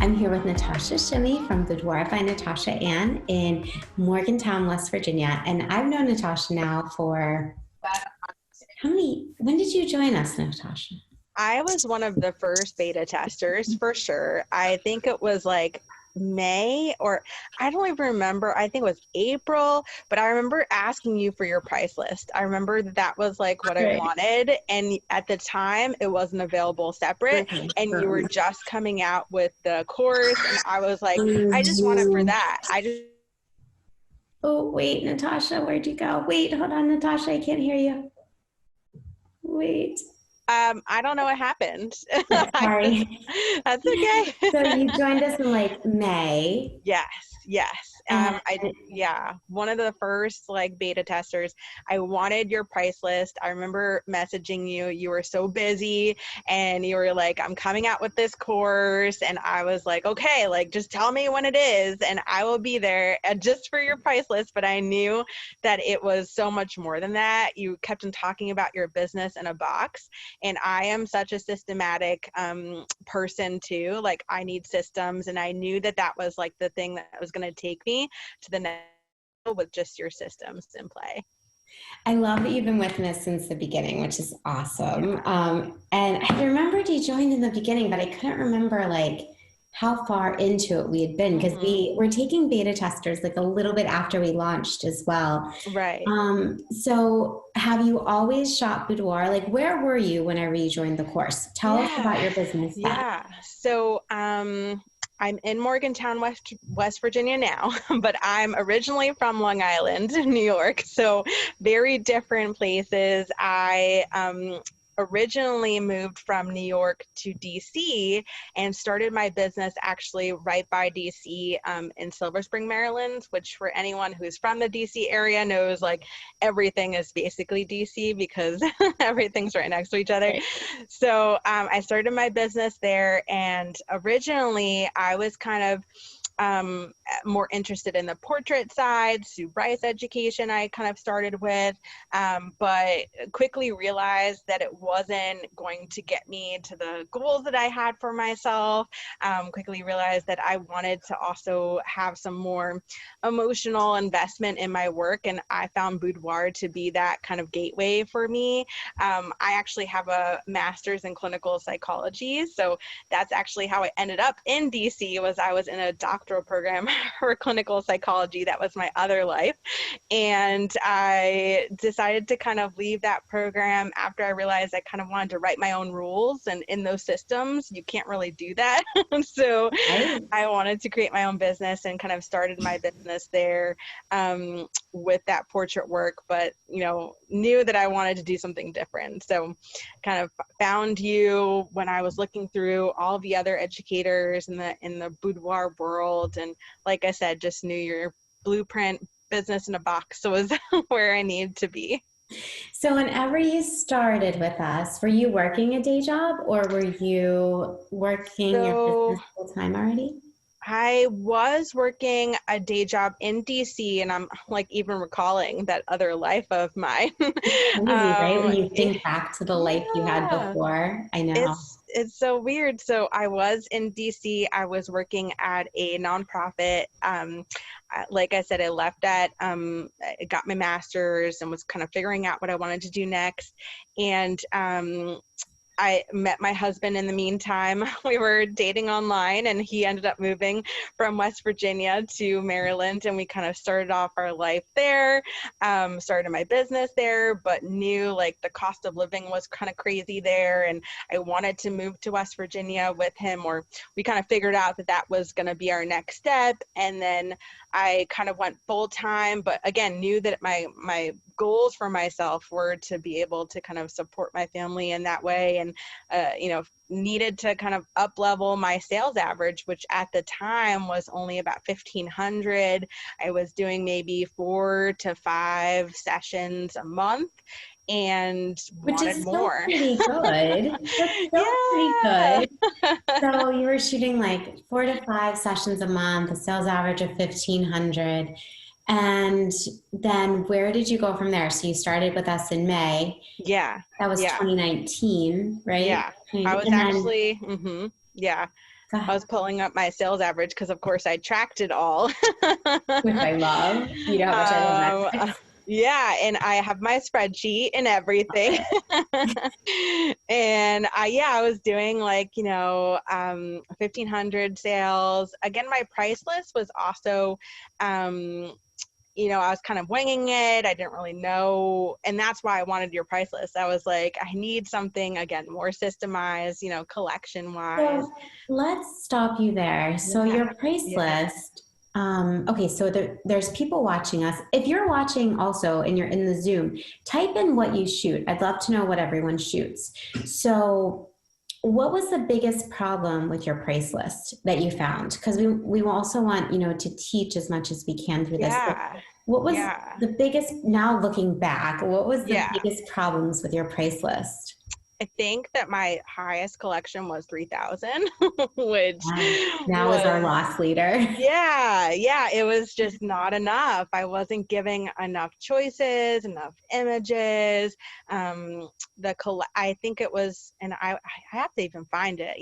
I'm here with Natasha Sheme from Boudoir by Natasha Ann in Morgantown, West Virginia. And I've known Natasha now for when did you join us, Natasha? I was one of the first beta testers for sure. I think it was like May, or I don't even remember. I think it was April, but I remember asking you for your price list. I remember that was like what I wanted. And at the time it wasn't available separate, and you were just coming out with the course. And I was like, I just want it for that. Oh, wait, Natasha, where'd you go? Wait, hold on, Natasha, I can't hear you. Wait. I don't know what happened. Sorry. That's okay. So you joined us in like May. Yes. One of the first like beta testers. I wanted your price list. I remember messaging you. You were so busy and you were like, I'm coming out with this course. And I was like, okay, like just tell me when it is and I will be there just for your price list. But I knew that it was so much more than that. You kept on talking about your business in a box. And I am such a systematic person too. Like I need systems, and I knew that that was like the thing that was going to take me to the next level with just your systems in play. I love that you've been with us since the beginning, which is awesome. And I remembered you joined in the beginning, but I couldn't remember like how far into it we had been, because we were taking beta testers like a little bit after we launched as well. Right. So have you always shot Boudoir? Like where were you whenever you joined the course? Tell us about your business. So I'm in Morgantown, West Virginia now, but I'm originally from Long Island, New York. So very different places. I originally moved from New York to DC and started my business actually right by DC in Silver Spring, Maryland, which for anyone who's from the DC area knows like everything is basically DC because everything's right next to each other. So I started my business there, and originally I was kind of more interested in the portrait side. Sue Bryce education I kind of started with, but quickly realized that it wasn't going to get me to the goals that I had for myself. Quickly realized that I wanted to also have some more emotional investment in my work, and I found Boudoir to be that kind of gateway for me. I actually have a master's in clinical psychology, so that's actually how I ended up in DC. I was in a doctoral program for clinical psychology. That was my other life. And I decided to kind of leave that program after I realized I kind of wanted to write my own rules. And in those systems, you can't really do that. So I wanted to create my own business and kind of started my business there with that portrait work, but, you know, knew that I wanted to do something different. So kind of found you when I was looking through all the other educators in the boudoir world. And like I said, just knew your blueprint business in a box was where I needed to be. So whenever you started with us, were you working a day job or were you working your business full time already? I was working a day job in DC, and I'm like even recalling that other life of mine. Crazy, right? When you think back to the life you had before, I know. It's so weird. So I was in DC. I was working at a nonprofit. Like I said, I left that, I got my master's and was kind of figuring out what I wanted to do next. And I met my husband in the meantime. We were dating online, and he ended up moving from West Virginia to Maryland, and we kind of started off our life there, started my business there, but knew like the cost of living was kind of crazy there, and I wanted to move to West Virginia with him, or we kind of figured out that that was going to be our next step. And then I kind of went full time, but again, knew that my goals for myself were to be able to kind of support my family in that way. And, needed to kind of up level my sales average, which at the time was only about 1,500. I was doing maybe 4 to 5 sessions a month, and which is more. Pretty good. Pretty good. So you were shooting like 4 to 5 sessions a month, a sales average of 1,500. And then where did you go from there? So you started with us in May. Yeah. That was 2019, right? Yeah. I was actually, I was pulling up my sales average because, of course, I tracked it all. Which I love. You know how much I love that. Yeah, and I have my spreadsheet and everything. And I was doing like, 1,500 sales. Again, my price list was also, I was kind of winging it. I didn't really know. And that's why I wanted your price list. I was like, I need something, again, more systemized, collection wise. So let's stop you there. So Yeah. your price list, okay, so there's people watching us. If you're watching also and you're in the Zoom, type in what you shoot. I'd love to know what everyone shoots. So what was the biggest problem with your price list that you found? Because we also want, to teach as much as we can through this. Yeah. What was the biggest, now looking back, what was the biggest problems with your price list? I think that my highest collection was 3,000, which now is our loss leader. Yeah, it was just not enough. I wasn't giving enough choices, enough images. I think it was, and I have to even find it.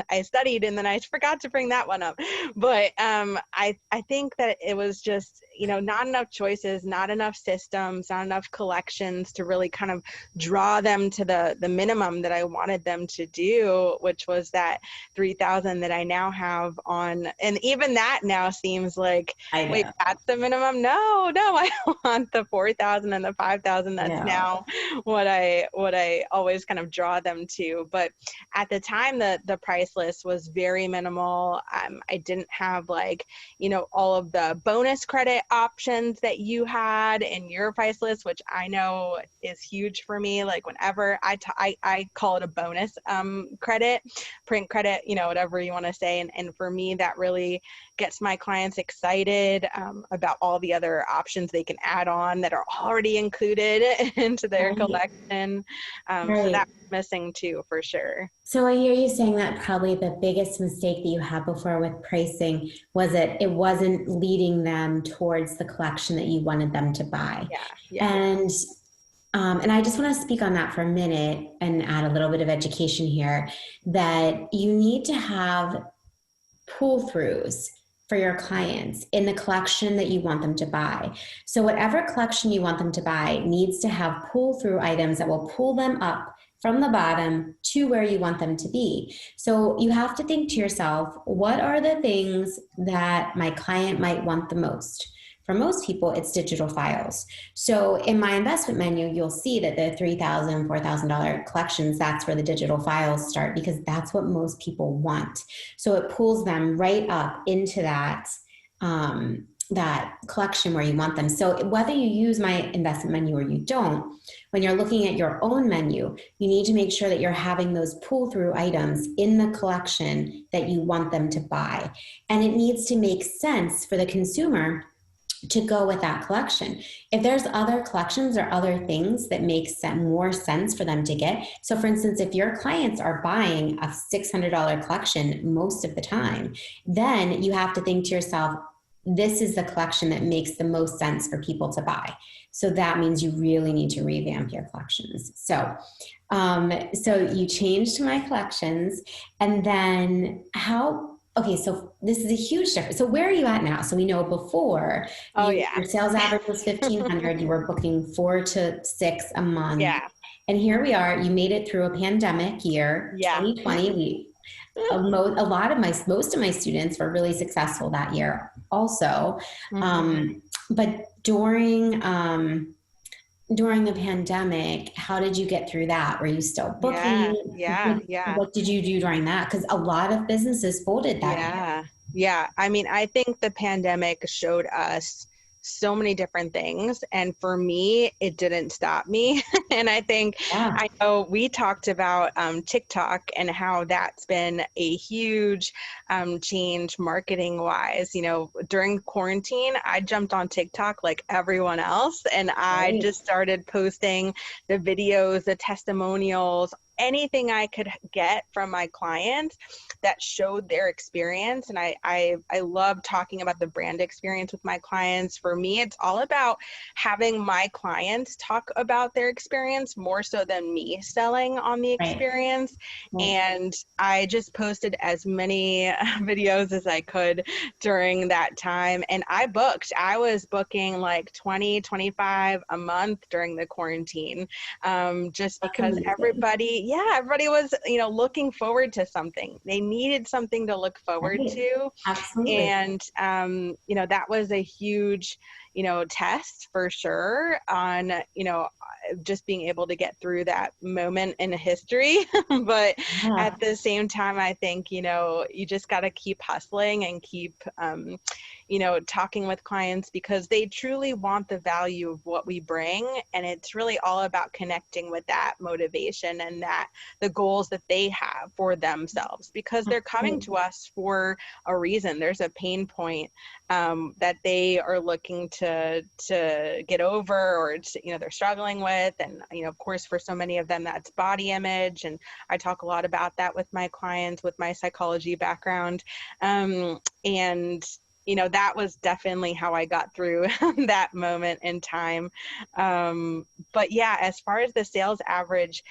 I studied and then I forgot to bring that one up. But I think that it was just, not enough choices, not enough systems, not enough collections to really kind of draw them to the minimum that I wanted them to do, which was that 3,000 that I now have on. And even that now seems like, wait, that's the minimum? No, I want the 4,000 and the 5,000. That's now what I always kind of draw them to. But at the time, the price list was very minimal. I didn't have all of the bonus credit options that you had in your price list, which I know is huge for me. Like whenever I call it a bonus credit, print credit, whatever you want to say. And for me, that really gets my clients excited about all the other options they can add on that are already included into their collection. So that's missing too, for sure. So I hear you saying that probably the biggest mistake that you had before with pricing was that it wasn't leading them towards the collection that you wanted them to buy. Yeah. And I just want to speak on that for a minute and add a little bit of education here, that you need to have pull-throughs for your clients in the collection that you want them to buy. So whatever collection you want them to buy needs to have pull-through items that will pull them up from the bottom to where you want them to be. So you have to think to yourself, what are the things that my client might want the most? For most people, it's digital files. So in my investment menu, you'll see that the $3,000, $4,000 collections, that's where the digital files start, because that's what most people want. So it pulls them right up into that collection where you want them. So whether you use my investment menu or you don't, when you're looking at your own menu, you need to make sure that you're having those pull-through items in the collection that you want them to buy. And it needs to make sense for the consumer to go with that collection. If there's other collections or other things that make more sense for them to get. So for instance, if your clients are buying a $600 collection most of the time, then you have to think to yourself, this is the collection that makes the most sense for people to buy. So that means you really need to revamp your collections. So you changed my collections, and then okay, so this is a huge difference. So where are you at now? So we know before your sales average was 1,500. You were booking 4 to 6 a month. Yeah. And here we are. You made it through a pandemic year, 2020. Most of my students were really successful that year also. But during the pandemic, how did you get through that? Were you still booking? Yeah. What did you do during that? Because a lot of businesses folded that year. Yeah. I mean, I think the pandemic showed us so many different things. And for me, it didn't stop me. And I think, I know we talked about TikTok and how that's been a huge change marketing wise. During quarantine, I jumped on TikTok like everyone else. And I just started posting the videos, the testimonials, anything I could get from my clients that showed their experience. And I love talking about the brand experience with my clients. For me, it's all about having my clients talk about their experience more so than me selling on the experience. Right. And I just posted as many videos as I could during that time. And I was booking like 20, 25 a month during the quarantine, just because everybody was, looking forward to something. They needed something to look forward to. Absolutely. And, that was a huge, test for sure on, just being able to get through that moment in history. But at the same time, I think, you just got to keep hustling and keep, talking with clients, because they truly want the value of what we bring. And it's really all about connecting with that motivation and that the goals that they have for themselves, because they're coming to us for a reason. There's a pain point that they are looking to get over, or they're struggling with. And of course, for so many of them, that's body image. And I talk a lot about that with my clients with my psychology background. And that was definitely how I got through that moment in time. But yeah, as far as the sales average,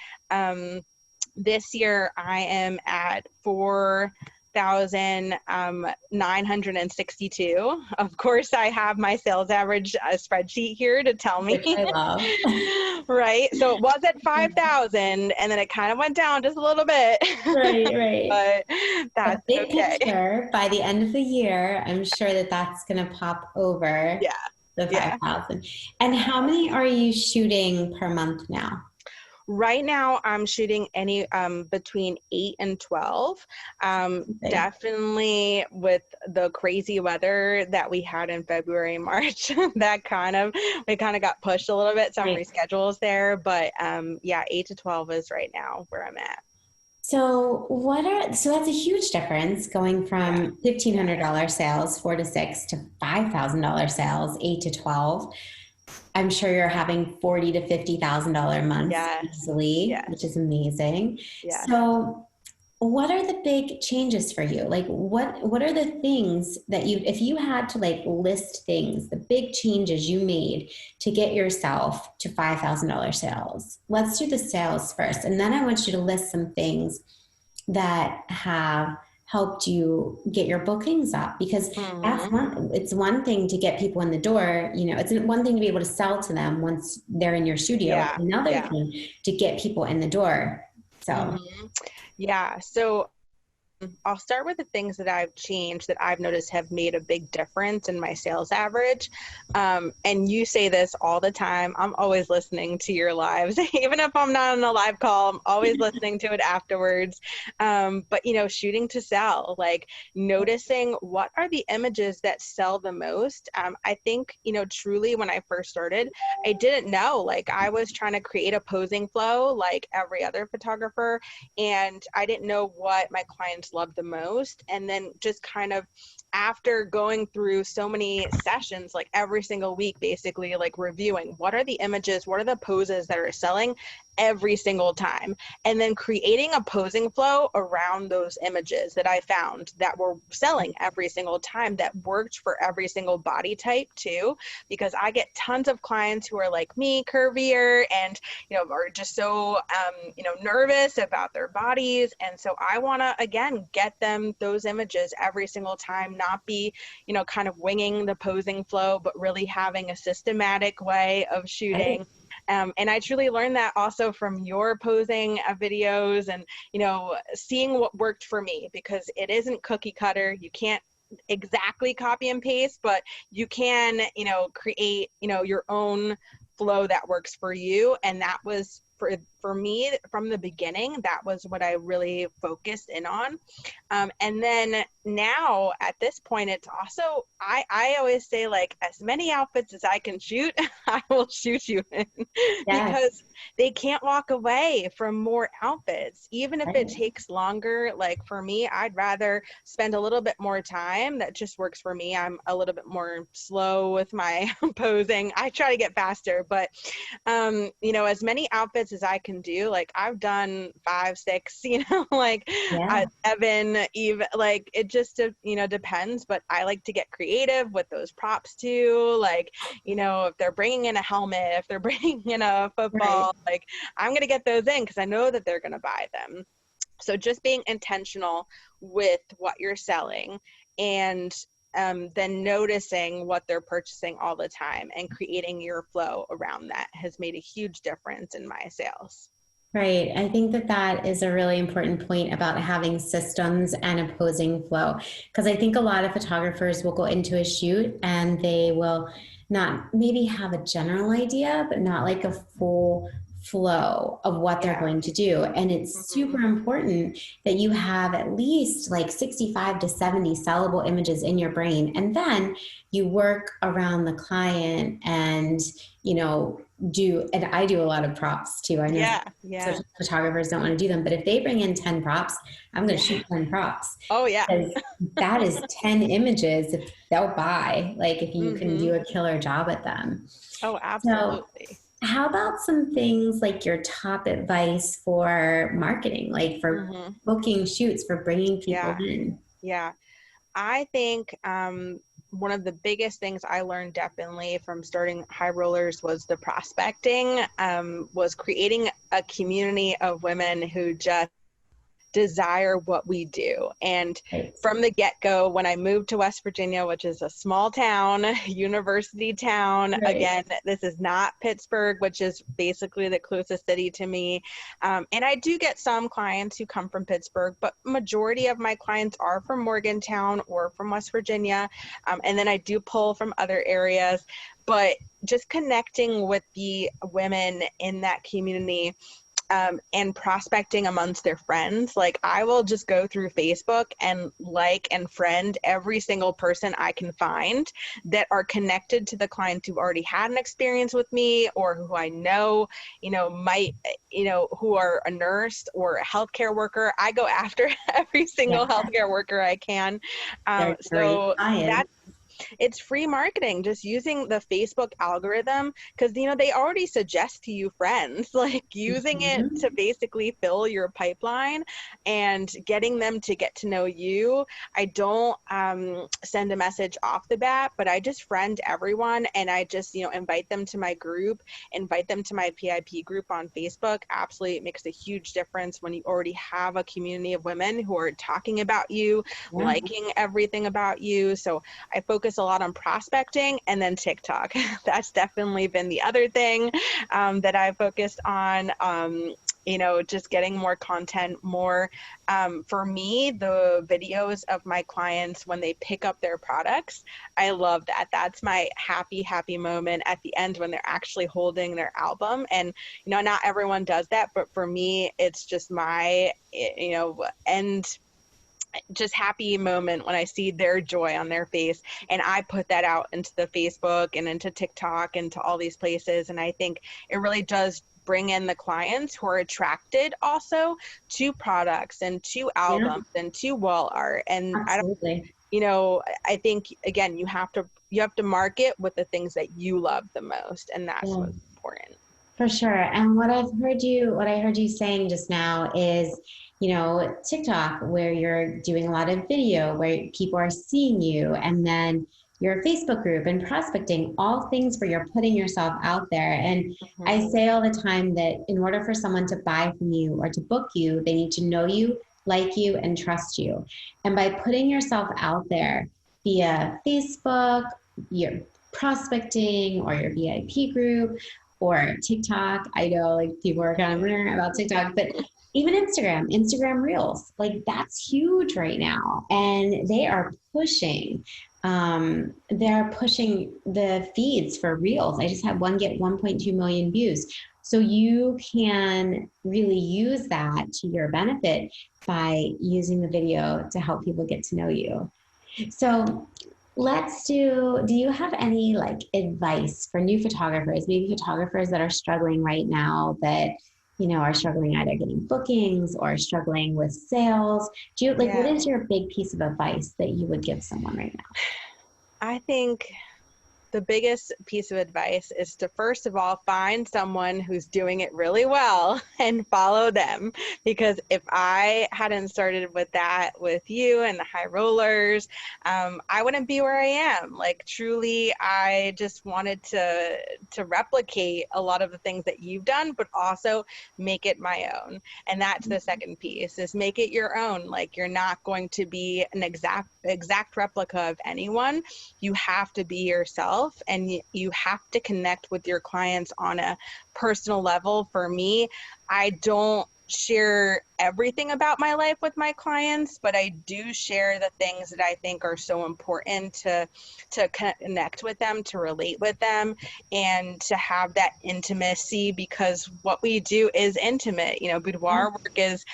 this year I am at 4,962. Of course, I have my sales average spreadsheet here to tell me. Which I love. Right. So it was at 5,000, and then it kind of went down just a little bit. Right. But that's big okay. Picture, by the end of the year, I'm sure that's going to pop over the 5,000. And how many are you shooting per month now? Right now, I'm shooting between 8 and 12. Definitely with the crazy weather that we had in February, March, we kind of got pushed a little bit, some reschedules there. But 8 to 12 is right now where I'm at. So that's a huge difference, going from $1,500 sales, 4 to 6, to $5,000 sales, 8 to 12. I'm sure you're having $40,000 to $50,000 months easily, which is amazing. Yes. So what are the big changes for you? Like what are the things that if you had to list things, the big changes you made to get yourself to $5,000 sales? Let's do the sales first. And then I want you to list some things that have helped you get your bookings up, because it's one thing to get people in the door, it's one thing to be able to sell to them once they're in your studio. It's another thing to get people in the door. So so I'll start with the things that I've changed that I've noticed have made a big difference in my sales average. And you say this all the time. I'm always listening to your lives. Even if I'm not on a live call, I'm always listening to it afterwards. But, shooting to sell, noticing what are the images that sell the most. I think, truly when I first started, I didn't know, I was trying to create a posing flow like every other photographer. And I didn't know what my clients loved the most. And then just kind of after going through so many sessions, every single week, basically reviewing what are the images, what are the poses that are selling every single time, and then creating a posing flow around those images that I found that were selling every single time, that worked for every single body type too, because I get tons of clients who are like me, curvier, and are just so nervous about their bodies. And so I want to again get them those images every single time, not be kind of winging the posing flow, but really having a systematic way of shooting. And I truly learned that also from your posing videos, and, seeing what worked for me, because it isn't cookie cutter. You can't exactly copy and paste, but you can, create, your own flow that works for you. And that was for me from the beginning, that was what I really focused in on. And then now at this point, it's also, I always say, as many outfits as I can shoot, I will shoot you in, because they can't walk away from more outfits, even if it takes longer. For me, I'd rather spend a little bit more time. That just works for me. I'm a little bit more slow with my posing. I try to get faster, but, as many outfits as I can can do. Like I've done 5, 6, like Yeah. 7, even, like it just, depends, but I like to get creative with those props too. Like, if they're bringing in a helmet, if they're bringing in a Right. football, like I'm going to get those in because I know that they're going to buy them. So just being intentional with what you're selling, and then noticing what they're purchasing all the time and creating your flow around that has made a huge difference in my sales. Right. I think that that is a really important point about having systems and opposing flow. Because I think a lot of photographers will go into a shoot and they will not maybe have a general idea, but not like a full flow of what they're Yeah. going to do. And it's super important that you have at least like 65 to 70 sellable images in your brain. And then you work around the client and, and I do a lot of props too. I know Yeah. some photographers don't want to do them, but if they bring in 10 props, I'm going to shoot 10 props. Oh yeah. Because that is 10 images that they'll buy, like if you can do a killer job at them. Oh, So absolutely. how about some things like your top advice for marketing, like for booking shoots, for bringing people in? Yeah. I think one of the biggest things I learned definitely from starting High Rollers was the prospecting, was creating a community of women who just desire what we do. And Right. from the get-go, when I moved to West Virginia, which is a small town, university town, Right. again, this is not Pittsburgh, which is basically the closest city to me. And I do get some clients who come from Pittsburgh, but majority of my clients are from Morgantown or from West Virginia. And then I do pull from other areas, but just connecting with the women in that community, and prospecting amongst their friends. Like I will just go through Facebook and like and friend every single person I can find that are connected to the clients who already had an experience with me, or who I know, might, who are a nurse or a healthcare worker. I go after every single healthcare worker I can. So that's, it's free marketing, just using the Facebook algorithm, because they already suggest to you friends, like using it to basically fill your pipeline and getting them to get to know you. I don't send a message off the bat, but I just friend everyone, and I just invite them to my group, invite them to my PIP group on Facebook. Absolutely, it makes a huge difference when you already have a community of women who are talking about you, liking everything about you. So I focus a lot on prospecting, and then TikTok. That's definitely been the other thing that I focused on. Just getting more content, more, for me, the videos of my clients when they pick up their products, I love that. That's my happy moment at the end when they're actually holding their album. And, not everyone does that, but for me, it's just my, end, just happy moment when I see their joy on their face, and I put that out into the Facebook and into TikTok and to all these places. And I think it really does bring in the clients who are attracted also to products and to albums and to wall art. And Absolutely. I think, again, you have to market with the things that you love the most, and that's what's important. For sure. And what I heard you saying just now is, TikTok, where you're doing a lot of video, where people are seeing you, and then your Facebook group and prospecting, all things where you're putting yourself out there. And I say all the time that in order for someone to buy from you or to book you, they need to know you, like you, and trust you. And by putting yourself out there via Facebook, your prospecting, or your VIP group, or TikTok. I know like people are kind of about TikTok, but even Instagram Reels, like that's huge right now. And they are pushing, they're pushing the feeds for Reels. I just had one get 1.2 million views. So you can really use that to your benefit by using the video to help people get to know you. So do you have any like advice for new photographers, maybe photographers that are struggling right now that, are struggling either getting bookings or struggling with sales? What is your big piece of advice that you would give someone right now? I think the biggest piece of advice is to, first of all, find someone who's doing it really well and follow them. Because if I hadn't started with that with you and the High Rollers, I wouldn't be where I am. Like, truly, I just wanted to replicate a lot of the things that you've done, but also make it my own. And that's the second piece, is make it your own. Like, you're not going to be an exact replica of anyone. You have to be yourself, and you have to connect with your clients on a personal level. For me, I don't share everything about my life with my clients, but I do share the things that I think are so important to connect with them, to relate with them, and to have that intimacy, because what we do is intimate. You know, boudoir work is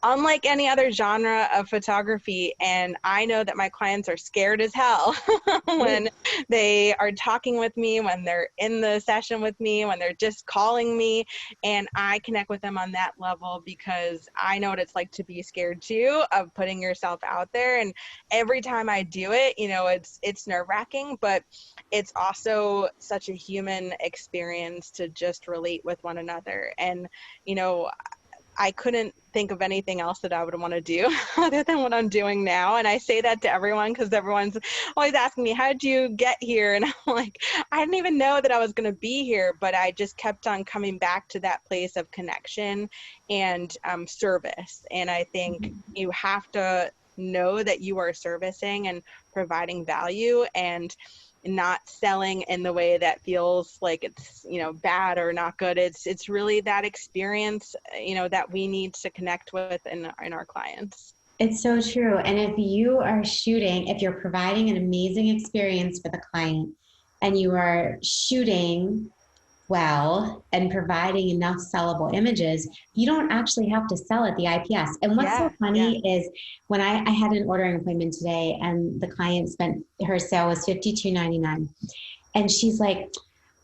unlike any other genre of photography, and I know that my clients are scared as hell when they are talking with me, when they're in the session with me, when they're just calling me, and I connect with them on that level, because I know what it's like to be scared too, of putting yourself out there. And every time I do it, you know, it's nerve-wracking, but it's also such a human experience to just relate with one another. And, you know, I couldn't think of anything else that I would want to do other than what I'm doing now. And I say that to everyone, because everyone's always asking me, how did you get here? And I'm like, I didn't even know that I was going to be here, but I just kept on coming back to that place of connection and service. And I think you have to know that you are servicing and providing value, and not selling in the way that feels like it's, you know, bad or not good. It's really that experience, you know, that we need to connect with in our clients. It's so true. And if you are shooting, if you're providing an amazing experience for the client, and you are shooting well and providing enough sellable images, you don't actually have to sell at the IPS. And what's so funny is, when I had an ordering appointment today, and the client spent, her sale was $52.99. And she's like,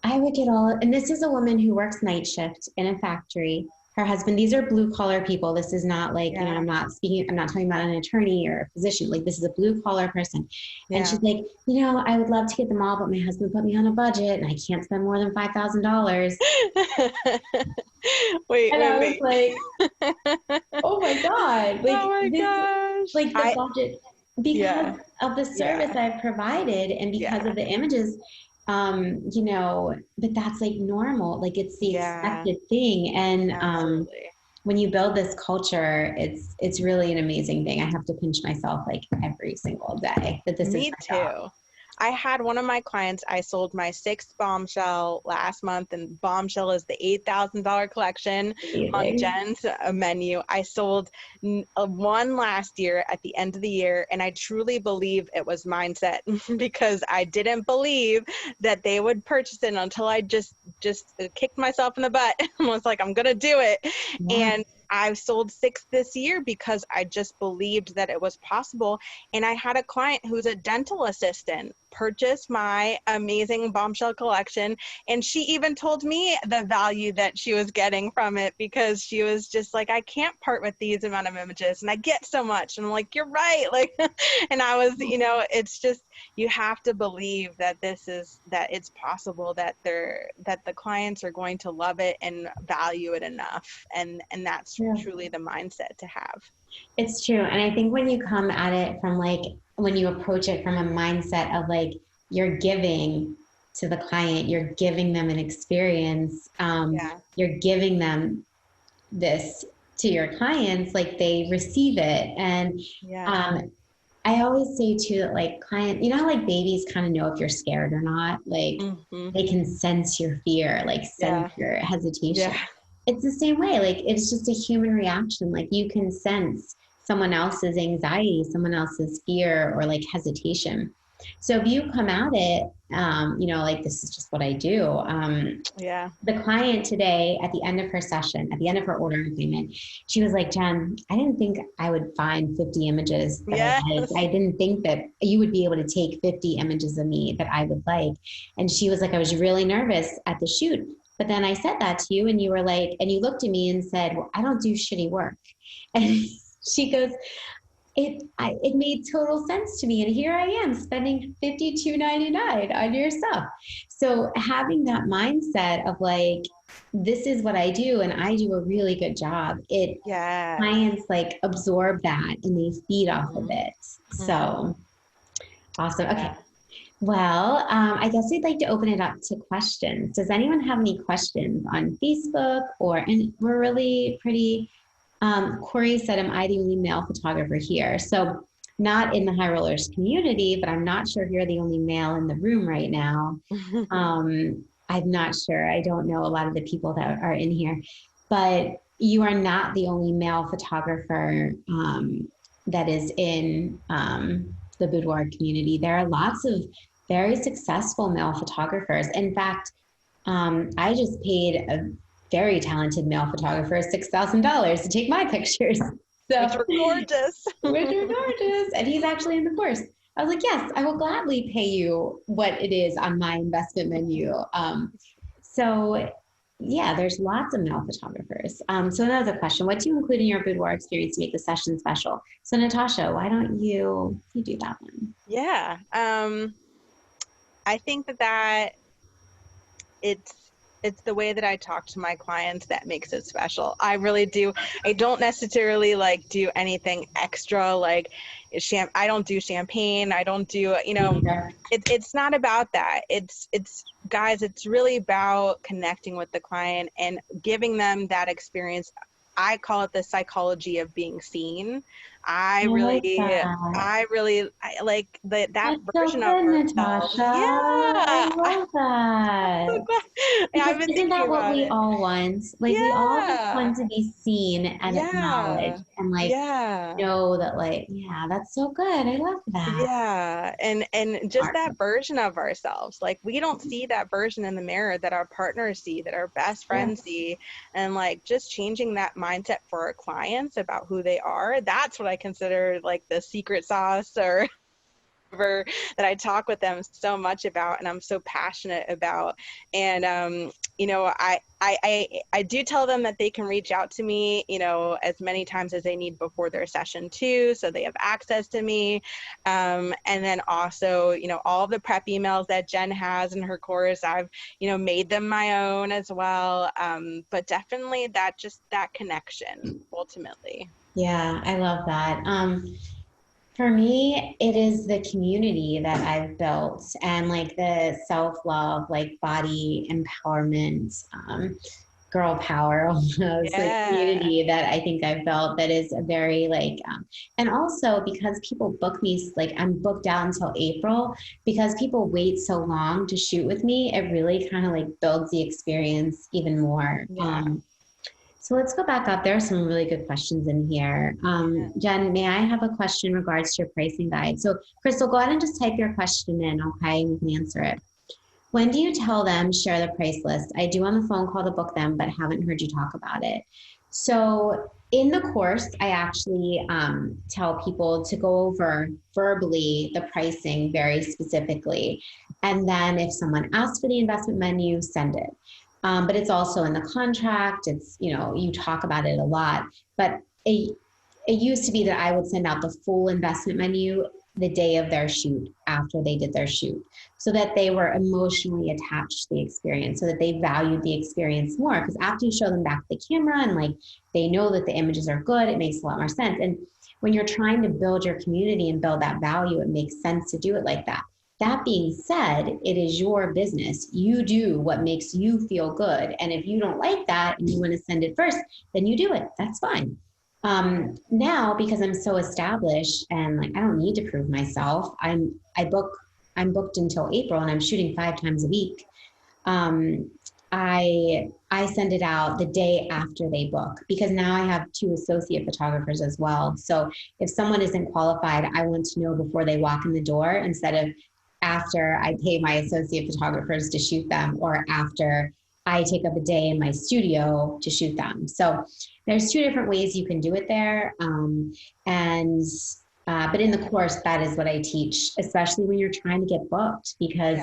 I would get all, and this is a woman who works night shift in a factory. Her husband, these are blue collar people. This is not like, you know, I'm not talking about an attorney or a physician. Like, this is a blue collar person. And she's like, you know, I would love to get them all, but my husband put me on a budget and I can't spend more than $5,000. wait. Like, oh my God. Like, oh my gosh. Like, the budget, because of the service I've provided, and because of the images, you know, but that's like normal. Like, it's the expected thing. And when you build this culture, it's really an amazing thing. I have to pinch myself like every single day that this is my job. I had one of my clients, I sold my 6th Bombshell last month, and Bombshell is the $8,000 collection on Jenn's menu. I sold one last year at the end of the year, and I truly believe it was mindset, because I didn't believe that they would purchase it until I just kicked myself in the butt and was like, I'm going to do it. And I've sold 6 this year because I just believed that it was possible. And I had a client who's a dental assistant purchase my amazing Bombshell collection, and she even told me the value that she was getting from it, because she was just like, I can't part with these amount of images and I get so much. And I'm like, you're right. Like, and I was, you know, it's just, you have to believe that that it's possible, that the clients are going to love it and value it enough. And that's truly the mindset to have. It's true. And I think when you come at it from like, when you approach it from a mindset of like, you're giving to the client, you're giving them an experience, you're giving them this to your clients, like, they receive it. And I always say too, that like, client, you know, like babies kind of know if you're scared or not, like they can sense your fear, like sense your hesitation. It's the same way. Like, it's just a human reaction. Like, you can sense someone else's anxiety, someone else's fear, or like hesitation. So if you come at it, you know, like, this is just what I do. The client today, at the end of her session, at the end of her ordering appointment, she was like, Jenn, I didn't think I would find 50 images that I like. I didn't think that you would be able to take 50 images of me that I would like. And she was like, I was really nervous at the shoot. But then I said that to you, and you were like, and you looked at me and said, well, I don't do shitty work. And she goes, it made total sense to me. And here I am spending $52.99 on your stuff. So having that mindset of like, this is what I do and I do a really good job. Clients like absorb that and they feed off of it. So awesome. Okay. Well, I guess we'd like to open it up to questions. Does anyone have any questions on Facebook and we're really pretty, Corey said, am I the only male photographer here? So not in the High Rollers community, but I'm not sure if you're the only male in the room right now. I'm not sure. I don't know a lot of the people that are in here, but you are not the only male photographer that is in the boudoir community. There are lots of very successful male photographers. In fact, I just paid a very talented male photographer $6,000 to take my pictures. So, which were gorgeous. And he's actually in the course. I was like, yes, I will gladly pay you what it is on my investment menu. So yeah, there's lots of male photographers. So another question, what do you include in your boudoir experience to make the session special? So Natasha, why don't you do that one? Yeah. I think that it's the way that I talk to my clients that makes it special. I really do. I don't necessarily like do anything extra, like I don't do champagne. I don't do, it's not about that. It's guys, it's really about connecting with the client and giving them that experience. I call it the psychology of being seen. I like that That's version so good, of ourselves. Natasha. I love that. Isn't that what we all want? Like we all just want to be seen and acknowledged and know that that's so good. I love that. Yeah. And just that version of ourselves. Like we don't see that version in the mirror that our partners see, that our best friends see. And like just changing that mindset for our clients about who they are. That's what I consider like the secret sauce or that I talk with them so much about and I'm so passionate about. And I do tell them that they can reach out to me, as many times as they need before their session too, so they have access to me. And then also, all the prep emails that Jenn has in her course, I've, made them my own as well. But definitely that connection ultimately. Yeah, I love that. For me, it is the community that I've built and like the self-love, like body empowerment, girl power almost, like community that I think I've built that is a very and also because people book me, like I'm booked out until April, because people wait so long to shoot with me, it really kind of like builds the experience even more. So let's go back up. There are some really good questions in here. Jenn, may I have a question in regards to your pricing guide? So Crystal, go ahead and just type your question in, okay? And we can answer it. When do you tell them share the price list? I do on the phone call to book them, but haven't heard you talk about it. So in the course, I actually tell people to go over verbally the pricing very specifically. And then if someone asks for the investment menu, send it. But it's also in the contract. It's, you talk about it a lot, but it used to be that I would send out the full investment menu the day of their shoot after they did their shoot so that they were emotionally attached to the experience, so that they valued the experience more. Because after you show them back the camera and they know that the images are good, it makes a lot more sense. And when you're trying to build your community and build that value, it makes sense to do it like that. That being said, it is your business. You do what makes you feel good. And if you don't like that and you want to send it first, then you do it. That's fine. Now, because I'm so established and I don't need to prove myself, I'm booked until April and I'm shooting 5 times a week. I send it out the day after they book, because now I have 2 associate photographers as well. So if someone isn't qualified, I want to know before they walk in the door instead of after I pay my associate photographers to shoot them, or after I take up a day in my studio to shoot them. So there's 2 different ways you can do it there. But in the course, that is what I teach, especially when you're trying to get booked, because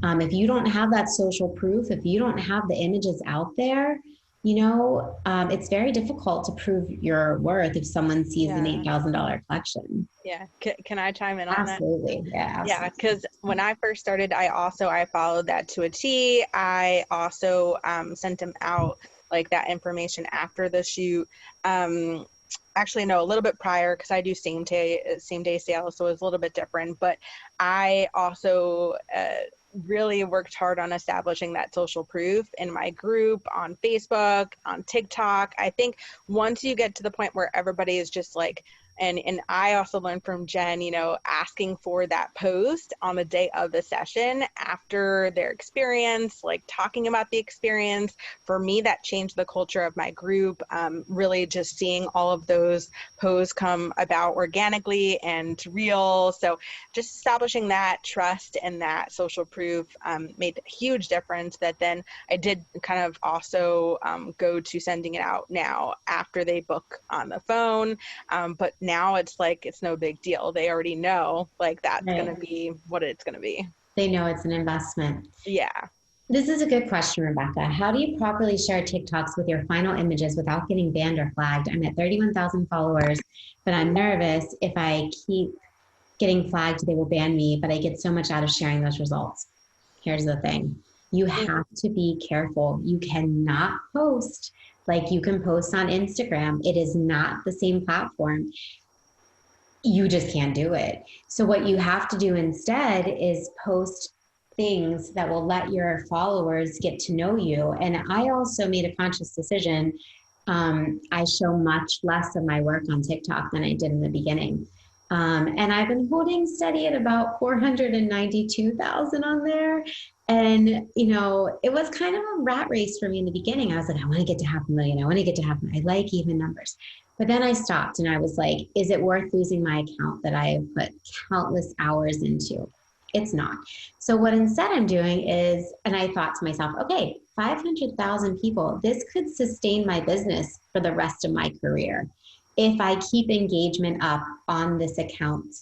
if you don't have that social proof, if you don't have the images out there, It's very difficult to prove your worth if someone sees an Yeah. $8,000 collection. Yeah. Can I chime in on that? Absolutely. Yeah, Yeah, absolutely. because when I first started, I followed that to a T. I also sent him out like that information after the shoot. Um, Actually, no, a little bit prior because I do same day sales, so it was a little bit different. But I also really worked hard on establishing that social proof in my group, on Facebook, on TikTok. I think once you get to the point where everybody is just like, and I also learned from Jenn, asking for that post on the day of the session after their experience, like talking about the experience. For me, that changed the culture of my group. Really just seeing all of those posts come about organically and real. So just establishing that trust and that social proof made a huge difference. That then I did kind of also go to sending it out now after they book on the phone. But now it's like, it's no big deal. They already know like that's Right. going to be what it's going to be. They know it's an investment. Yeah. This is a good question, Rebecca. How do you properly share TikToks with your final images without getting banned or flagged? I'm at 31,000 followers, but I'm nervous if I keep getting flagged, they will ban me, but I get so much out of sharing those results. Here's the thing. You have to be careful. You cannot post like you can post on Instagram. It is not the same platform. You just can't do it. So what you have to do instead is post things that will let your followers get to know you. And I also made a conscious decision. I show much less of my work on TikTok than I did in the beginning. And I've been holding steady at about 492,000 on there. And, it was kind of a rat race for me in the beginning. I was like, I want to get to 500,000. I want to get to 500,000. I like even numbers. But then I stopped and I was like, is it worth losing my account that I have put countless hours into? It's not. So what instead I'm doing is, and I thought to myself, okay, 500,000 people, this could sustain my business for the rest of my career if I keep engagement up on this account.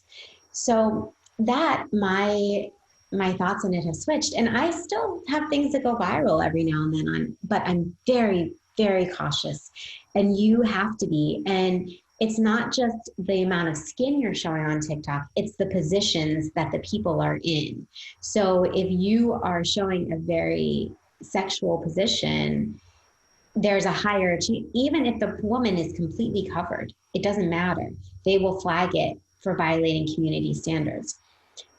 So that my thoughts on it have switched, and I still have things that go viral every now and then but I'm very, very cautious, and you have to be. And it's not just the amount of skin you're showing on TikTok, it's the positions that the people are in. So if you are showing a very sexual position, there's a higher chance, even if the woman is completely covered, it doesn't matter. They will flag it for violating community standards.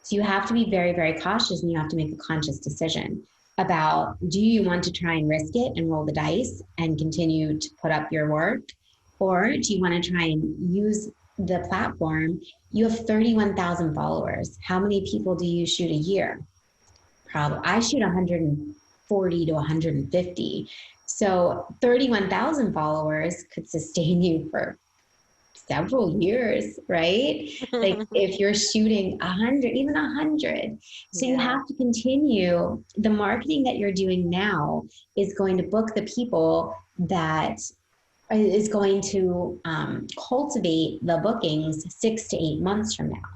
So you have to be very, very cautious, and you have to make a conscious decision about, do you want to try and risk it and roll the dice and continue to put up your work? Or do you want to try and use the platform? You have 31,000 followers. How many people do you shoot a year? Probably, I shoot 140 to 150. So 31,000 followers could sustain you for several years, right? Like if you're shooting 100, even 100. So you have to continue. The marketing that you're doing now is going to book the people that is going to cultivate the bookings 6 to 8 months from now.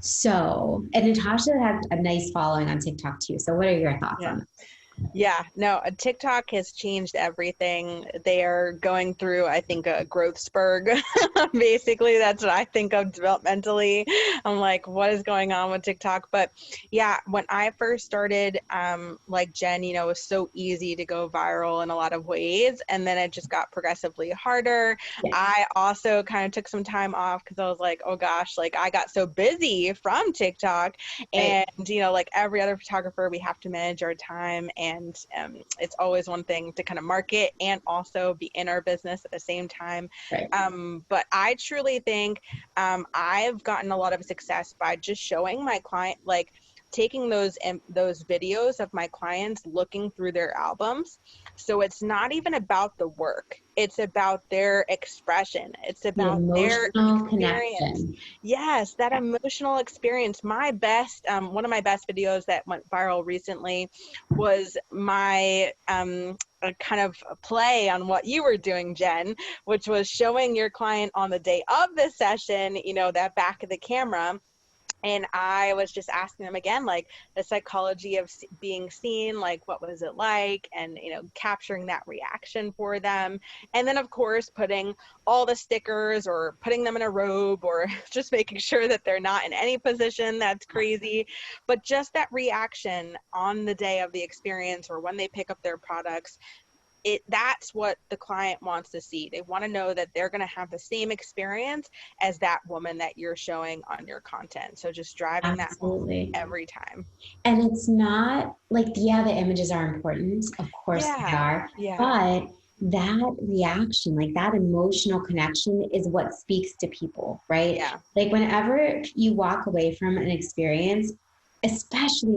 So, and Natasha had a nice following on TikTok too. So what are your thoughts on that? Yeah, no, TikTok has changed everything. They are going through, I think, a growth spurt. Basically, that's what I think of developmentally. I'm like, what is going on with TikTok? But yeah, when I first started, like Jenn, it was so easy to go viral in a lot of ways. And then it just got progressively harder. Yeah. I also kind of took some time off because I was like, oh gosh, like I got so busy from TikTok. And, like every other photographer, we have to manage our time. And it's always one thing to kind of market and also be in our business at the same time. Right. But I truly think I've gotten a lot of success by just showing my client, like taking those videos of my clients looking through their albums. So it's not even about the work. It's about their expression. It's about their experience. Connection. Yes, that emotional experience. My best, one of my best videos that went viral recently was my kind of play on what you were doing, Jenn, which was showing your client on the day of the session, that back of the camera. And I was just asking them again, like the psychology of being seen, like what was it like, and, you know, capturing that reaction for them. And then of course, putting all the stickers or putting them in a robe or just making sure that they're not in any position that's crazy. But just that reaction on the day of the experience or when they pick up their products, that's what the client wants to see. They want to know that they're going to have the same experience as that woman that you're showing on your content. So just driving that home every time. And it's not like, yeah, the images are important. Of course they are. Yeah. But that reaction, like that emotional connection is what speaks to people, right? Yeah. Like whenever you walk away from an experience, especially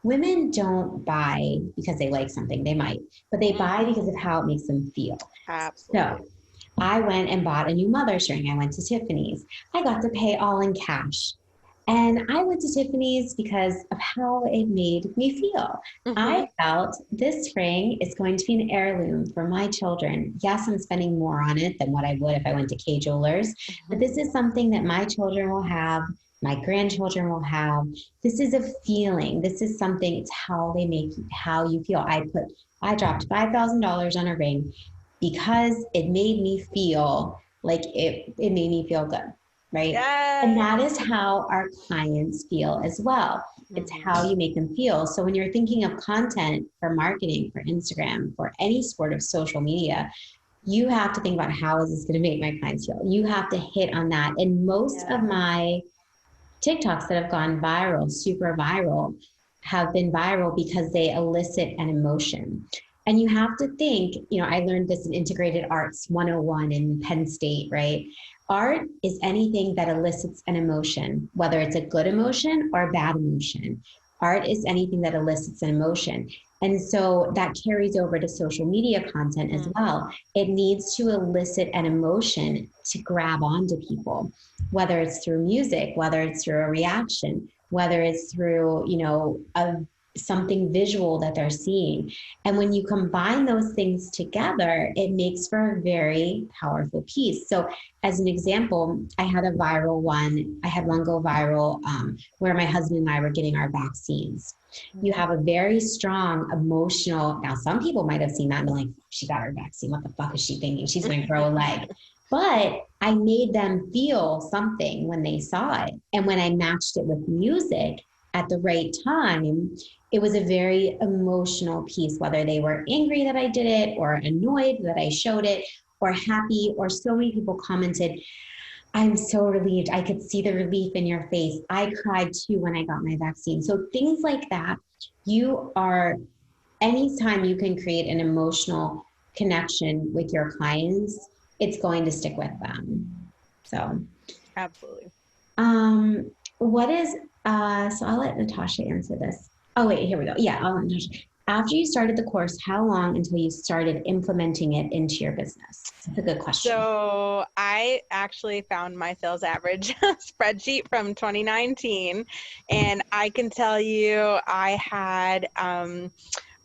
women don't buy because they like something, they might, but they buy because of how it makes them feel. Absolutely. So I went and bought a new mother's ring. I went to Tiffany's. I got to pay all in cash. And I went to Tiffany's because of how it made me feel. I felt this ring is going to be an heirloom for my children. Yes, I'm spending more on it than what I would if I went to Kay Jewelers, but this is something that my children will have, my grandchildren will have. This is a feeling. This is something, it's how they make, how you feel. I dropped $5,000 on a ring because it made me feel like it made me feel good. Right. Yes. And that is how our clients feel as well. It's how you make them feel. So when you're thinking of content for marketing, for Instagram, for any sort of social media, you have to think about how is this going to make my clients feel? You have to hit on that. And most of my TikToks that have gone viral, super viral, have been viral because they elicit an emotion. And you have to think, you know, I learned this in Integrated Arts 101 in Penn State, right? Art is anything that elicits an emotion, whether it's a good emotion or a bad emotion. Art is anything that elicits an emotion. And so that carries over to social media content as well. It needs to elicit an emotion to grab onto people, whether it's through music, whether it's through a reaction, whether it's through, you know, something visual that they're seeing. And when you combine those things together, it makes for a very powerful piece. So as an example, I had a viral one. I had one go viral where my husband and I were getting our vaccines. You have a very strong emotional, now some people might have seen that and be like, she got her vaccine. What the fuck is she thinking? She's going to grow a leg. But I made them feel something when they saw it. And when I matched it with music at the right time, it was a very emotional piece, whether they were angry that I did it or annoyed that I showed it or happy, or so many people commented, I'm so relieved. I could see the relief in your face. I cried too when I got my vaccine. So things like that, anytime you can create an emotional connection with your clients, it's going to stick with them. So. Absolutely. So I'll let Natasha answer this. Oh, wait, here we go. Yeah, I'll let Natasha. After you started the course, how long until you started implementing it into your business? That's a good question. So I actually found my sales average spreadsheet from 2019, and I can tell you I had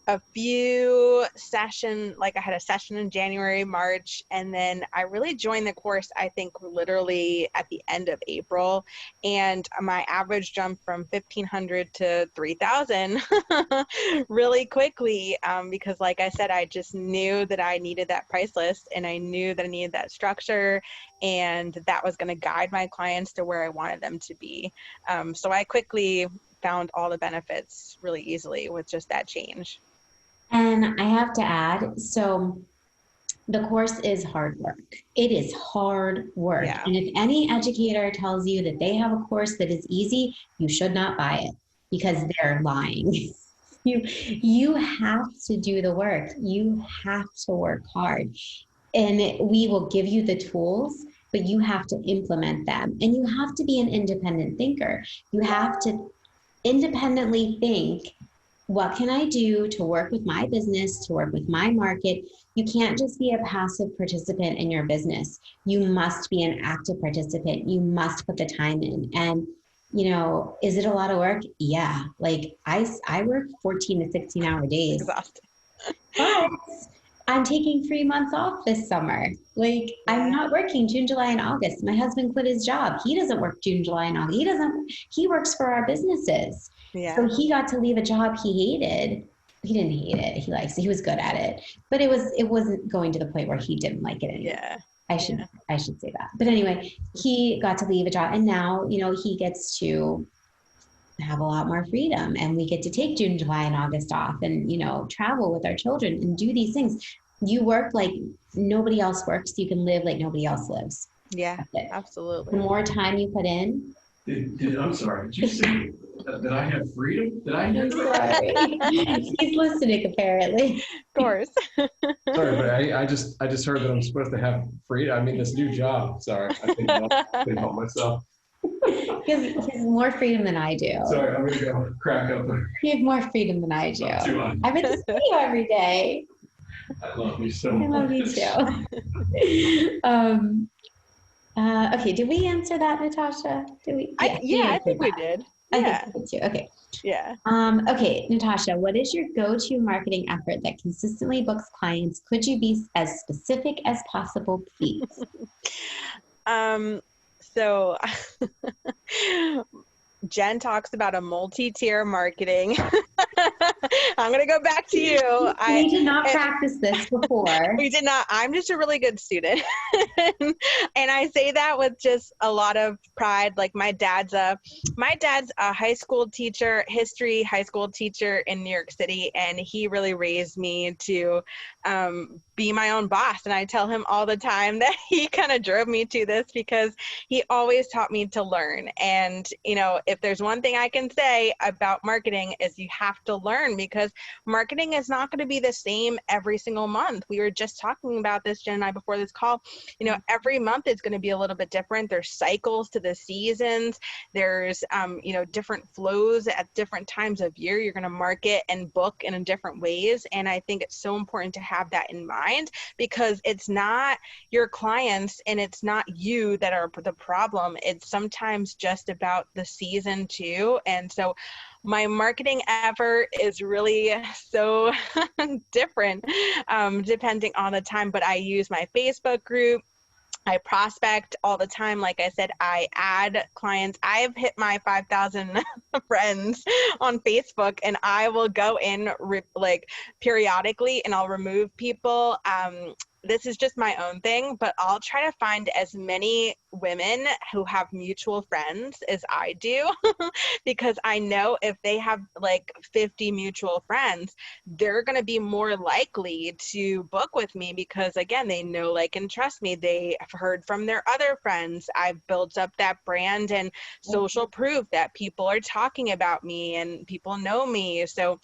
a few sessions, like I had a session in January, March, and then I really joined the course, I think, literally at the end of April. And my average jumped from 1,500 to 3,000 really quickly because, like I said, I just knew that I needed that price list and I knew that I needed that structure and that was going to guide my clients to where I wanted them to be. So I quickly found all the benefits really easily with just that change. And I have to add, so the course is hard work. It is hard work. Yeah. And if any educator tells you that they have a course that is easy, you should not buy it because they're lying. You have to do the work. You have to work hard. And we will give you the tools, but you have to implement them. And you have to be an independent thinker. You have to independently think, what can I do to work with my business, to work with my market? You can't just be a passive participant in your business. You must be an active participant. You must put the time in. And, you know, is it a lot of work? Yeah. Like I work 14 to 16 hour days. Exhausting. But I'm taking 3 months off this summer. Like, I'm not working June, July, and August. My husband quit his job. He doesn't work June, July, and August. He works for our businesses. So he got to leave a job he hated. He didn't hate it. He likes it. He was good at it. But it wasn't going to the point where he didn't like it anymore. Yeah. I should say that. But anyway, he got to leave a job, and now, he gets to have a lot more freedom, and we get to take June, July, and August off, and travel with our children and do these things. You work like nobody else works. You can live like nobody else lives. Yeah, absolutely. The more time you put in. I'm sorry. Did you say that I have freedom? Did I hear that? Sorry. He's listening, apparently. Of course. Sorry, but I just heard that I'm supposed to have freedom. I mean, this new job. Sorry, I couldn't help myself. He has more freedom than I do. Sorry, I'm gonna go crack up. You have more freedom than I do. I get to see you every day. I love you so much. I love you too. Okay, did we answer that, Natasha? Did we? I think we did. I think we did too. Okay. Yeah. Okay, Natasha, what is your go-to marketing effort that consistently books clients? Could you be as specific as possible, please? So Jenn talks about a multi-tier marketing. I'm going to go back to you. We did not practice this before. We did not. I'm just a really good student. And I say that with just a lot of pride. Like my dad's a high school teacher, history high school teacher in New York City. And he really raised me to be my own boss. And I tell him all the time that he kind of drove me to this because he always taught me to learn. And, if there's one thing I can say about marketing is you have to learn, because marketing is not going to be the same every single month. We were just talking about this, Jenn and I, before this call. Every month is going to be a little bit different. There's cycles to the seasons. There's, different flows at different times of year. You're going to market and book in different ways. And I think it's so important to have that in mind, because it's not your clients and it's not you that are the problem. It's sometimes just about the season too. And so my marketing effort is really so different depending on the time, but I use my Facebook group. I prospect all the time. Like I said, I add clients. I've hit my 5,000 friends on Facebook, and I will go in periodically and I'll remove people. This is just my own thing, but I'll try to find as many women who have mutual friends as I do, because I know if they have 50 mutual friends, they're going to be more likely to book with me because, again, they know, like, and trust me. They have heard from their other friends. I've built up that brand and social proof that people are talking about me and people know me. So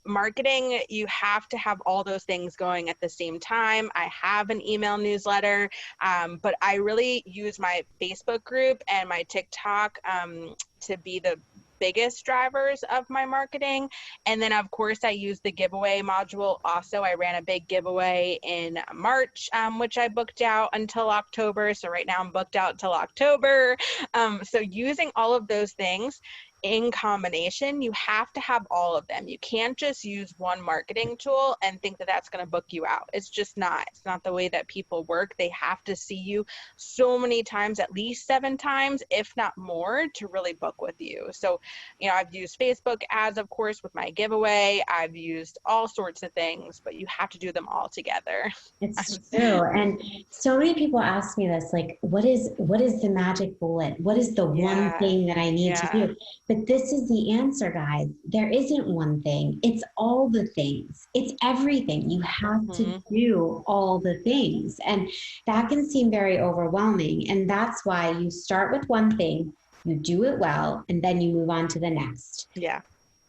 marketing, you have to have all those things going at the same time. I have an email newsletter, but I really use my Facebook group and my TikTok to be the biggest drivers of my marketing. And then, of course, I use the giveaway module. Also, I ran a big giveaway in March, which I booked out until October. So right now I'm booked out till October. So using all of those things in combination, you have to have all of them. You can't just use one marketing tool and think that that's going to book you out. It's just not. It's not the way that people work. They have to see you so many times, at least 7 times, if not more, to really book with you. So, I've used Facebook ads, of course, with my giveaway. I've used all sorts of things, but you have to do them all together. It's true. And so many people ask me this, like, what is the magic bullet? What is the one thing that I need to do? But this is the answer, guys. There isn't one thing. It's all the things. It's everything. You have to do all the things. And that can seem very overwhelming. And that's why you start with one thing, you do it well, and then you move on to the next. Yeah.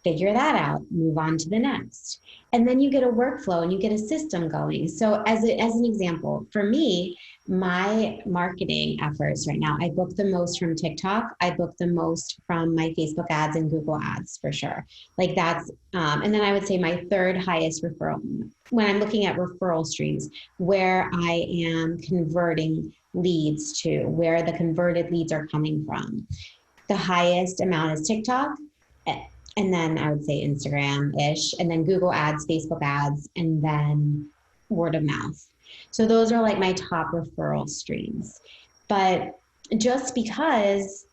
Figure that out, move on to the next. And then you get a workflow and you get a system going. So as an example, for me, my marketing efforts right now, I book the most from TikTok. I book the most from my Facebook ads and Google ads for sure. Like that's, and then I would say my third highest referral, when I'm looking at referral streams, where I am converting leads to, where the converted leads are coming from. The highest amount is TikTok. And then I would say Instagram-ish, and then Google ads, Facebook ads, and then word of mouth. So those are like my top referral streams. But just because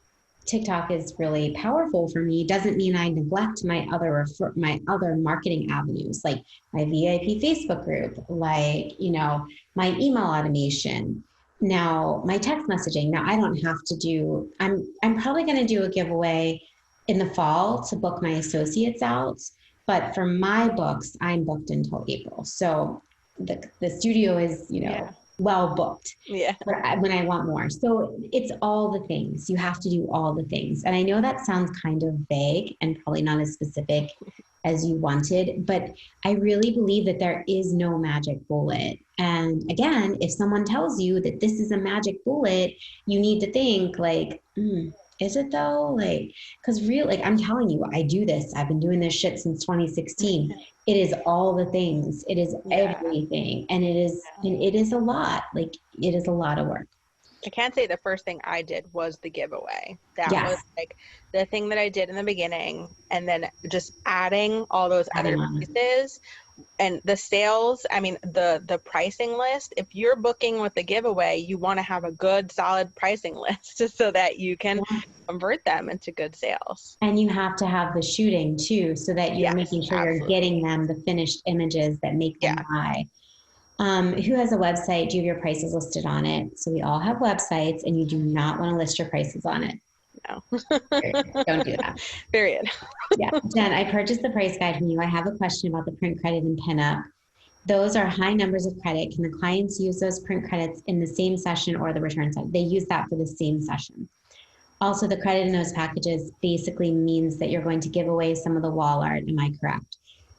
TikTok is really powerful for me doesn't mean I neglect my other marketing avenues, like my VIP Facebook group, like, you know, my email automation, now my text messaging. Now I don't have to do, I'm probably going to do a giveaway in the fall to book my associates out. But for my books, I'm booked until April. So the studio is, you know, well booked. Yeah. When I want more. So it's all the things. You have to do all the things. And I know that sounds kind of vague and probably not as specific as you wanted, but I really believe that there is no magic bullet. And again, if someone tells you that this is a magic bullet, you need to think like, is it though? Like, because like I'm telling you, I do this. I've been doing this shit since 2016. It is all the things. It is everything. And it is a lot. Like, it is a lot of work. I can't say the first thing I did was the giveaway. That was like the thing that I did in the beginning. And then just adding all those other pieces and the sales. I mean, the pricing list, if you're booking with the giveaway, you want to have a good, solid pricing list just so that you can convert them into good sales. And you have to have the shooting too, so that you're making sure you're getting them the finished images that make them buy. Who has a website? Do you have your prices listed on it? So we all have websites, and you do not want to list your prices on it. No. Don't do that. Period. Yeah. Jen, I purchased the price guide from you. I have a question about the print credit and pinup. Those are high numbers of credit. Can the clients use those print credits in the same session or the return session? They use that for the same session. Also, the credit in those packages basically means that you're going to give away some of the wall art. Am I correct?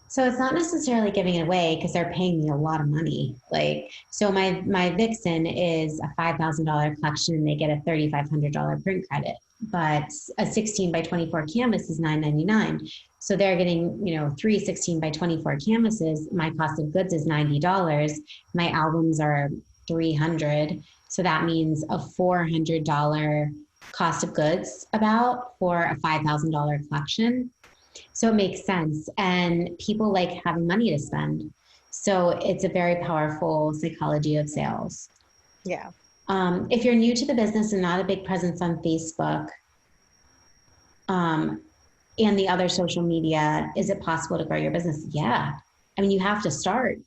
So it's not necessarily giving it away because they're paying me a lot of money. Like, so my Vixen is a $5,000 collection and they get a $3,500 print credit, but a 16 by 24 canvas is $9.99. So they're getting, you know, 3 16 by 24 canvases. My cost of goods is $90. My albums are $300. So that means a $400 cost of goods about for a $5,000 collection. So it makes sense. And people like having money to spend. So it's a very powerful psychology of sales. Yeah. If you're new to the business and not a big presence on Facebook and the other social media, is it possible to grow your business? Yeah. I mean, you have to start.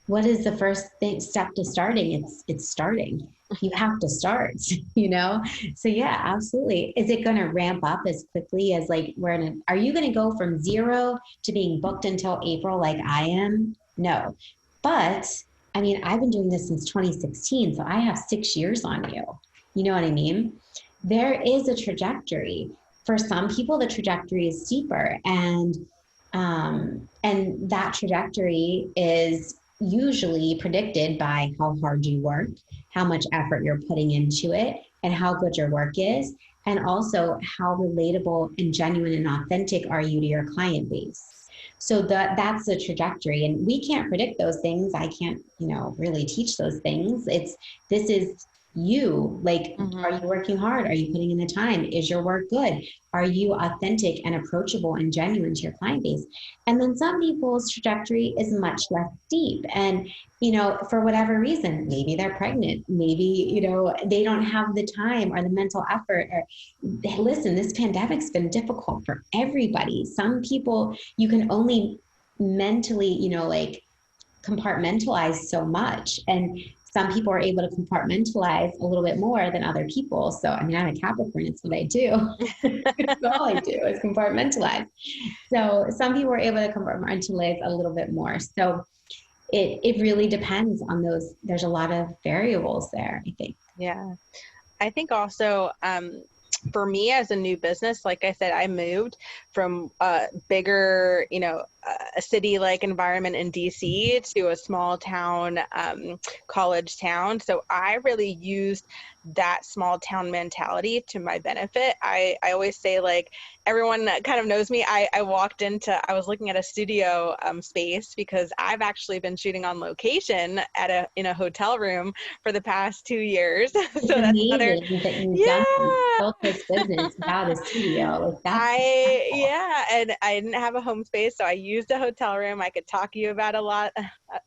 What is the first step to starting? It's starting. You have to start, you know? So yeah, absolutely. Is it going to ramp up as quickly as like are you going to go from 0 to being booked until April like I am? No. But I mean, I've been doing this since 2016, so I have 6 years on you. You know what I mean? There is a trajectory. For some people, the trajectory is steeper, and that trajectory is usually predicted by how hard you work, how much effort you're putting into it, and how good your work is, and also how relatable and genuine and authentic are you to your client base. So that's the trajectory, and we can't predict those things. I can't, you know, really teach those things. This is you. Like, are you working hard? Are you putting in the time? Is your work good? Are you authentic and approachable and genuine to your client base? And then some people's trajectory is much less steep. And, you know, for whatever reason, maybe they're pregnant, maybe, you know, they don't have the time or the mental effort. Or listen, this pandemic's been difficult for everybody. Some people, you can only mentally, you know, like compartmentalize so much. And some people are able to compartmentalize a little bit more than other people. So, I mean, I'm a Capricorn, it's what I do. It's all I do is compartmentalize. So some people are able to compartmentalize a little bit more. So it really depends on those. There's a lot of variables there, I think. Yeah. I think also, for me as a new business, like I said, I moved from a bigger, you know, a city-like environment in DC to a small town, college town. So I really used that small town mentality to my benefit. I always say, like, everyone that kind of knows me, I was looking at a studio space because I've actually been shooting on location in a hotel room for the past 2 years. So It's that's amazing that you've built this business without a studio. Like, and I didn't have a home space, so I used used a hotel room. I could talk to you about a lot,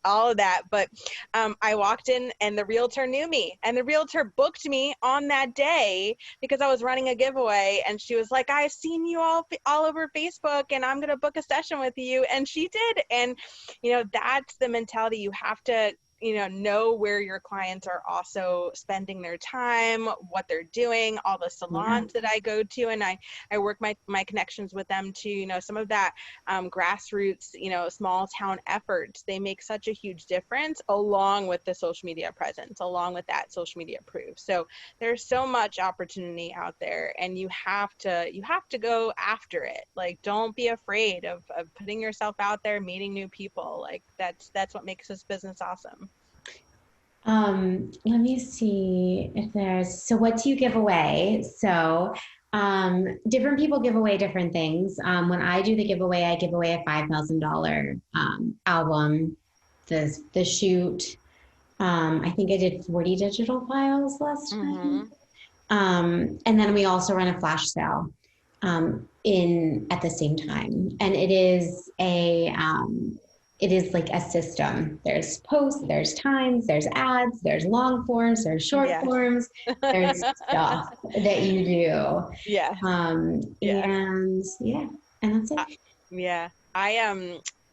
all of that. But I walked in and the realtor knew me, and the realtor booked me on that day because I was running a giveaway. And she was like, I've seen you all over Facebook, and I'm going to book a session with you. And she did. And, you know, that's the mentality. You have to, you know where your clients are also spending their time, what they're doing, all the salons that I go to, and I work my connections with them to, you know, some of that grassroots, you know, small town efforts. They make such a huge difference, along with the social media presence, along with that social media proof. So there's so much opportunity out there, and you have to go after it. Like, don't be afraid of putting yourself out there, meeting new people. Like, that's what makes this business awesome. Let me see if so what do you give away? So, different people give away different things. When I do the giveaway, I give away a $5,000, album, the shoot. I think I did 40 digital files last time. And then we also run a flash sale, at the same time. And it is like a system. There's posts, there's times, there's ads, there's long forms, there's short forms, there's stuff that you do. And that's it.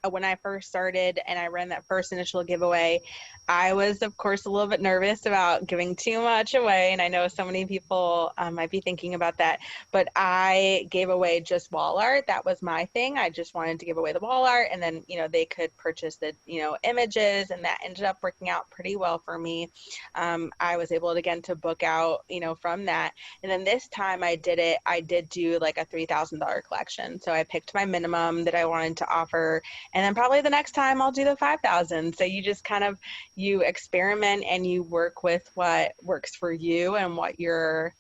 When I first started and I ran that first initial giveaway, I was, of course, a little bit nervous about giving too much away. And I know so many people might be thinking about that, but I gave away just wall art. That was my thing. I just wanted to give away the wall art, and then, you know, they could purchase the, you know, images, and that ended up working out pretty well for me. I was able to, again, to book out, you know, from that. And then this time I did do like a $3,000 collection. So I picked my minimum that I wanted to offer. And then probably the next time I'll do the 5,000. So you just kind of, you experiment and you work with what works for you and what you're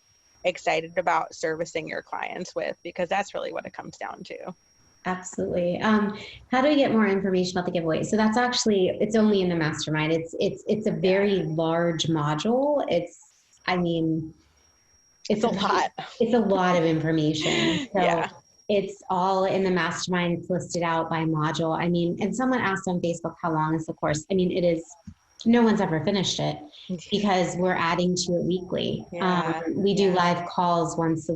excited about servicing your clients with, because that's really what it comes down to. Absolutely. How do we get more information about the giveaway? So that's actually, it's only in the mastermind. It's a very large module. It's a lot. It's a lot of information. So it's all in the mastermind. It's listed out by module. And someone asked on Facebook, how long is the course? It is, no one's ever finished it because we're adding to it weekly. We do live calls twice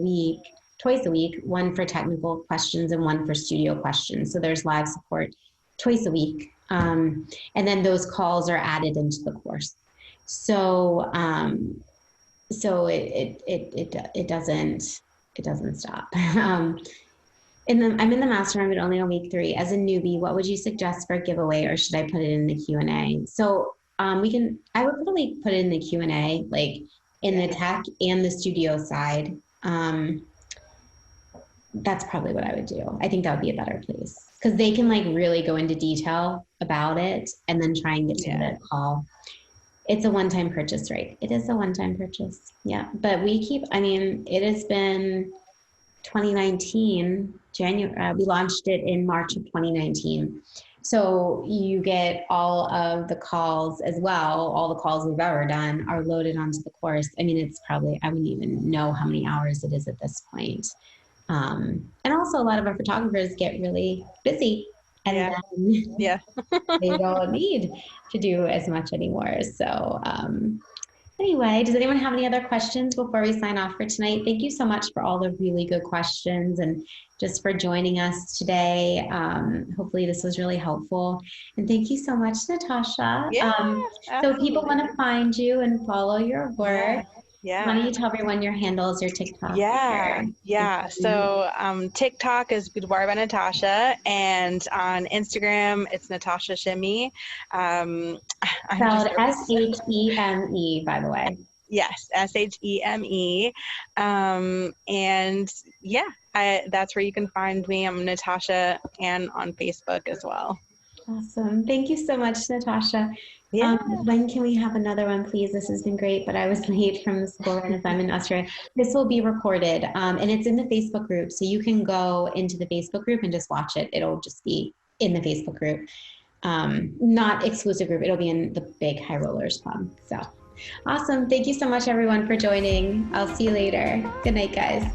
a week, one for technical questions and one for studio questions. So there's live support twice a week. And then those calls are added into the course. So, it doesn't stop. I'm in the mastermind, but only on week 3. As a newbie, what would you suggest for a giveaway, or should I put it in the Q&A? So I would probably put it in the Q&A, like in the tech and the studio side. That's probably what I would do. I think that would be a better place, because they can like really go into detail about it and then try and get to the call. It's a one-time purchase, right? It is a one-time purchase. Yeah. But it has been 2019, January. We launched it in March of 2019. So you get all of the calls as well. All the calls we've ever done are loaded onto the course. It's probably, I wouldn't even know how many hours it is at this point. And also a lot of our photographers get really busy, and then they don't need to do as much anymore. So anyway, does anyone have any other questions before we sign off for tonight? Thank you so much for all the really good questions and just for joining us today. Hopefully this was really helpful. And thank you so much, Natasha. So people want to find you and follow your work. Why don't you tell everyone your handles, your TikTok? So TikTok is Boudoir by Natasha, and on Instagram it's Natasha Sheme. Spelled S-H-E-M-E, by the way. Yes, S-H-E-M-E. That's where you can find me. I'm Natasha, and on Facebook as well. Awesome. Thank you so much, Natasha. When can we have another one, please? This has been great, but I was late from the school run as I'm in Australia. This will be recorded, and it's in the Facebook group. So you can go into the Facebook group and just watch it. It'll just be in the Facebook group. Not exclusive group. It'll be in the big High Rollers Club. So awesome. Thank you so much, everyone, for joining. I'll see you later. Good night, guys.